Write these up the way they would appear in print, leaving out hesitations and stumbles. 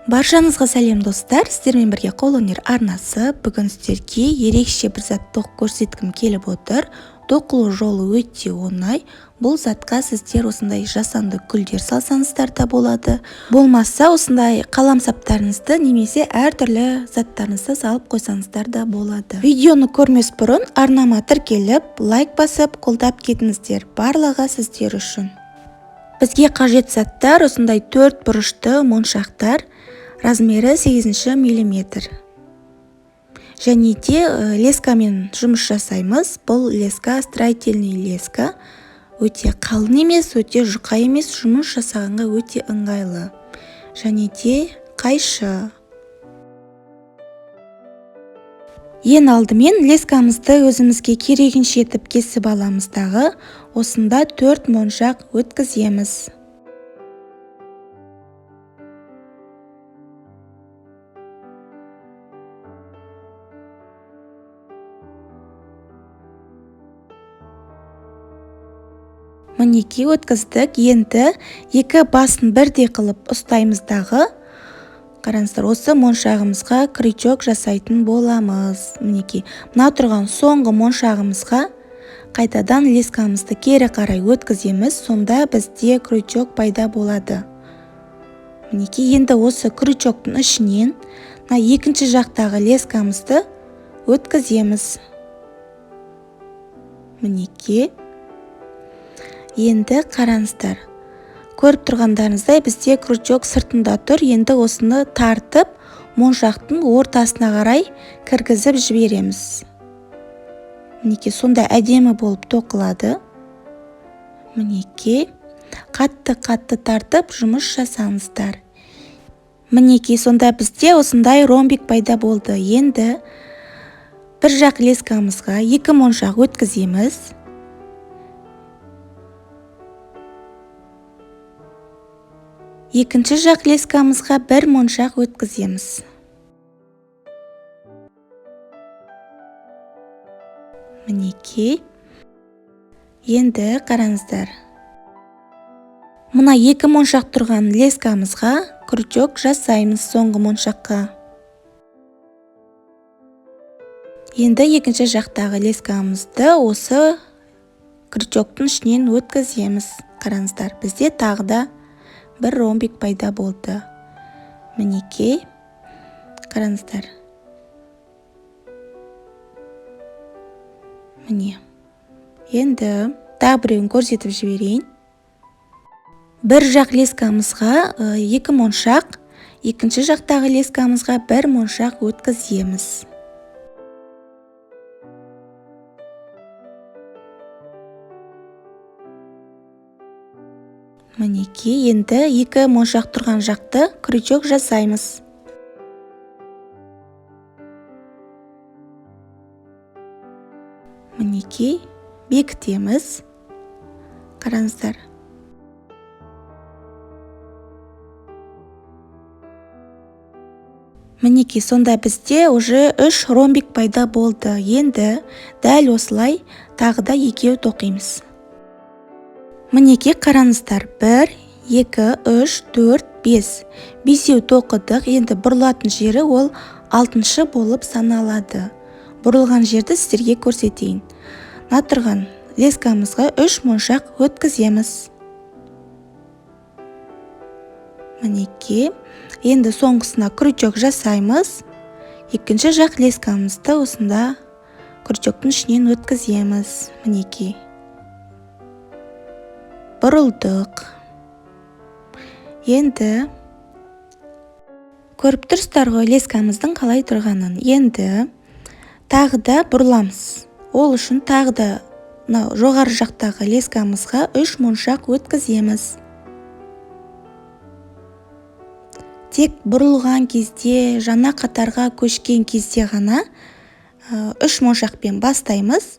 Баршаңызға сәлем достар, сіздермен бірге қолөнер арнасы. Бүгін сіздерге ерекше бір зат тоқ көрсеткім келіп отыр. Тоқылу жолы өте оңай. Бұл затқа сіздер осындай жасанды гүлдер салсаңыздар да болады. Болмаса осындай қаламсаптарыңызды немесе әртүрлі заттарыңызды салып қойсаңыздар да болады. Видеоны көрмес бұрын арнама тіркеліп, лайк басып, қолдап кетіңіздер. Барлығы сіздер үшін. Бізге қажет заттар осындай 4 бұрышты моншақтар, размері 8 мм. Және де лескамен жұмыс жасаймыз. Бұл леска строительный леска. Өте қалың емес, өте жұқа емес, жұмыс жасағанға өте ыңғайлы. Және де қайшы. Ең алдымен лескамызды өзімізге керегінше етіп кесіп аламыздағы. Осында 4 моншақ өткіземіз. Мінеки өткіздік. Енді екі басын бірдей қылып ұстаймыздағы. Қараңыздар, осы моншағымызға крючок жасайтын боламыз. Мінеки, мына тұрған соңғы моншағымызға қайтадан лескамызды кері қарай өткіземіз. Сонда бізде крючок пайда болады. Мінеки, енді осы крючоктың ішінен екінші жақтағы лескамызды өткіземіз. Мінеки. Енді қараңыздар. Көріп тұрғандарыңыздай бізде крючок сыртында тұр. Енді осыны тартып, моншақтың ортасына қарай кіргізіп жібереміз. Мінеки, сонда әдемі болып тоқылады. Мінеки, қатты тартып жұмыс жасаңыздар. Мінеки, сонда бізде осындай ромбик пайда болды. Енді бір жақ лескамызға 2 моншақ өткіземіз. Екінші жақ лескамызға 1 моншақ өткіземіз. Мінеки. Енді қараңыздар. Мына 2 моншақ тұрған лескамызға крючок жасаймыз соңғы моншаққа. Енді екінші жақтағы лескамызды осы крючоктың ішінен өткіземіз. Қараңыздар, бізде тағы да бір ромбик пайда болды. Мінеки, қараңыздар. Міне. Енді тағы біреуін көрсетіп жіберейін. Бір жақ лескамызға 2 моншақ, екінші жақтағы лескамызға 1 моншақ өткіземіз. Мінеки, енді 2 моншақ тұрған жақты крючок жасаймыз. Мінеки, бекітеміз. Қараңыздар. Мінеки, сонда бізде уже 3 ромбик пайда болды. Енді дәл осылай тағы да 2 тоқимыз. Мінеки, қараңыздар, 1, 2, 3, 4, 5. 5 тоқыдық. Енді бұрылатын жері ол 6-шы болып саналады. Бұрылған жерді сіздерге көрсетейін. Мына тұрған лескамызға 3 моншақ өткіземіз. Мінеки, енді соңғысына крючок жасаймыз. Екінші жақ лескамызды осында крючоктың ішінен өткіземіз. Мінеки. Бұрылдық. Енді көріп тұрсыздар ғой лескамыздың қалай тұрғанын. Енді тағы да бұрыламыз. Ол үшін тағы да жоғары жақтағы лескамызға 3 моншақ өткіземіз. Тек бұрылған кезде, жаңа қатарға көшкен кезде ғана 3 моншақпен бастаймыз.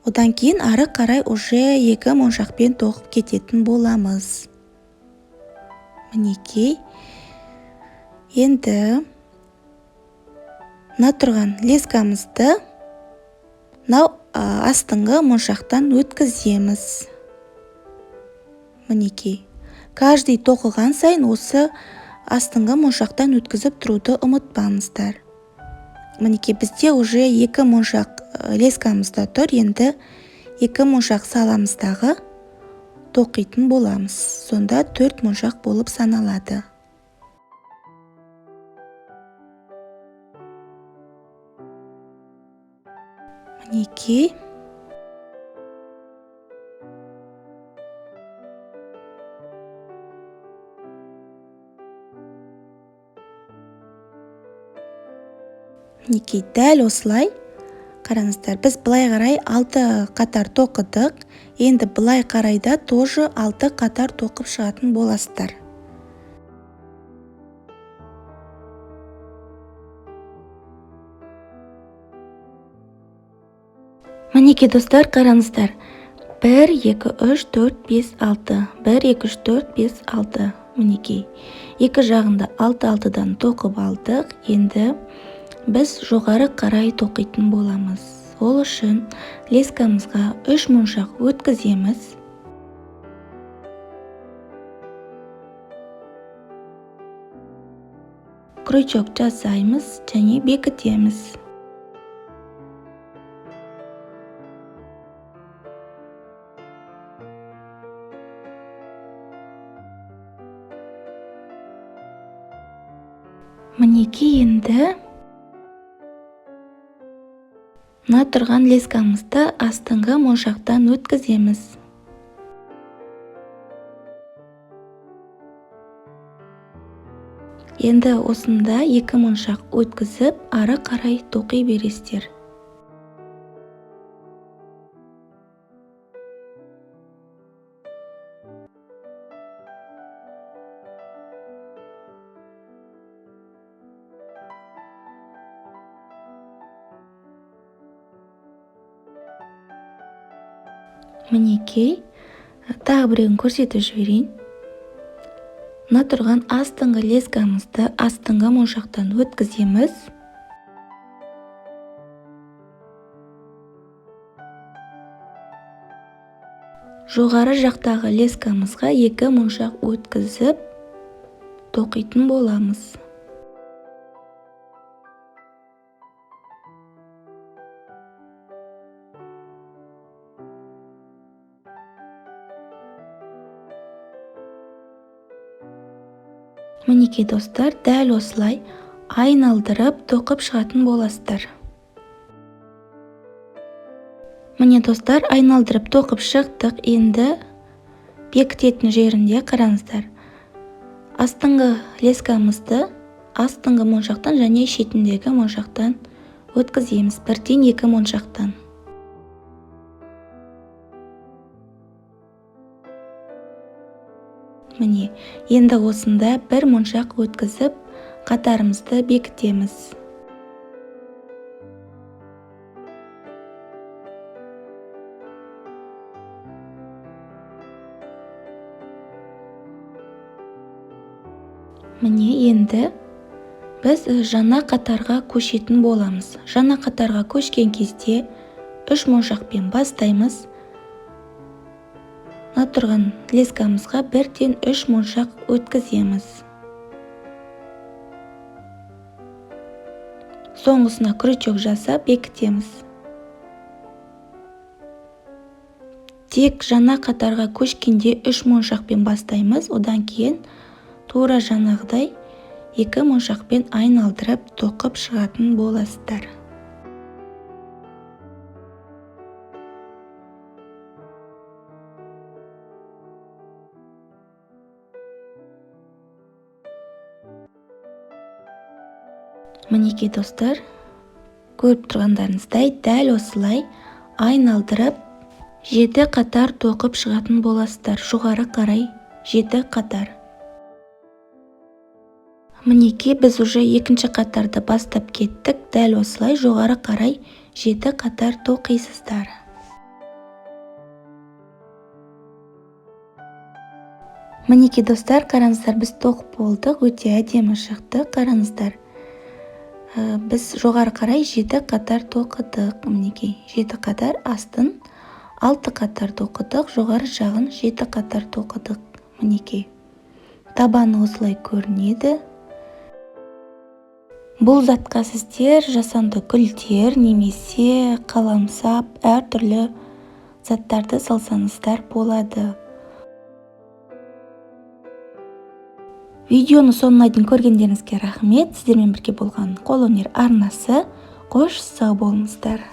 Одан кейін ары қарай уже 2 моншақпен тоқып кететін боламыз. Мінеки. Енді мына тұрған лескамызды астыңғы моншақтан өткіземіз. Мінеки. Каждый тоқылған сайын осы астыңғы моншақтан өткізіп тұруды ұмытпаңыздар. Мінекей бізде уже 2 моншақ лескамызда тұр. Енді 2 моншақ саламыздағы тоқитын боламыз. Сонда 4 моншақ болып саналады. Мінекей. Мінекей дәл осылай. Қараңыздар, біз былай қарай 6 қатар тоқыдық. Енді былай қарайда тоже 6 қатар тоқып шығатын боласыздар. Мінекей достар, қараңыздар. 1, 2, 3, 4, 5, 6. 1, 2, 3, 4, 5, 6. Мінекей. Екі жағында 6-6-дан тоқып алдық. Енді біз жоғары қарай тоқитын боламыз. Ол үшін лескамызға 3 моншақ өткіземіз. Крючок жасаймыз және бекітеміз. Мінекей енді мына тұрған лескамызды астыңғы моншақтан өткіземіз. Енді осында 2 моншақ өткізіп, ары қарай тоқи бересіздер. Мінекей, тағы біреуін көрсетіп жіберейін. Мына тұрған астыңғы лескамызды астыңғы моншақтан өткіземіз. Жоғары жақтағы лескамызға 2 моншақ өткізіп тоқитын боламыз. Мінекей достар, дәл осылай айналдырып тоқып шығатын боласыздар. Міне достар, айналдырып тоқып шықтық. Енді бекітетін жерінде қараңыздар. Астыңғы лескамызды астыңғы моншақтан және шетіндегі моншақтан өткіземіз. 1-2 моншақтан. Міне, енді осында 1 моншақ өткізіп, қатарымызды бекітеміз. Міне, енді біз жаңа қатарға көшетін боламыз. Жаңа қатарға көшкен кезде 3 моншақпен бастаймыз. Мына тұрған лескамызға 1-3 моншақ өткіземіз. Соңғысына крючок жасап бекітеміз. Тек жаңа қатарға көшкенде 3 моншақпен бастаймыз. Одан кейін тура жаңағыдай 2 моншақпен айналдырып тоқып шығатын боласыздар. Мінекей достар, көріп тұрғандарыңыздай дәл осылай айналдырып 7 қатар тоқып шығатын боласыздар. Жоғары қарай 7 қатар. Мінекей біз уже 2-ші қатарды бастап кеттік. Дәл осылай жоғары қарай 7 қатар тоқисыздар. Мінекей достар, қараңыздар, біз тоқып болдық. Өте әдемі шықты. Қараңыздар. Біз жоғары қарай 7 қатар тоқыдық. Мінекей 7 қатар, астын 6 қатар тоқыдық, жоғары жағын 7 қатар тоқыдық. Мінекей. табаны осылай көрінеді. Бұл затқа сіздер жасанды гүлдер немесе қаламсап әртүрлі заттарды салсаңыздар болады. Видеоны соңына дейін көргендеріңізге рахмет. Сіздермен бірге болған қолөнер арнасы. Қош сау болыңыздар.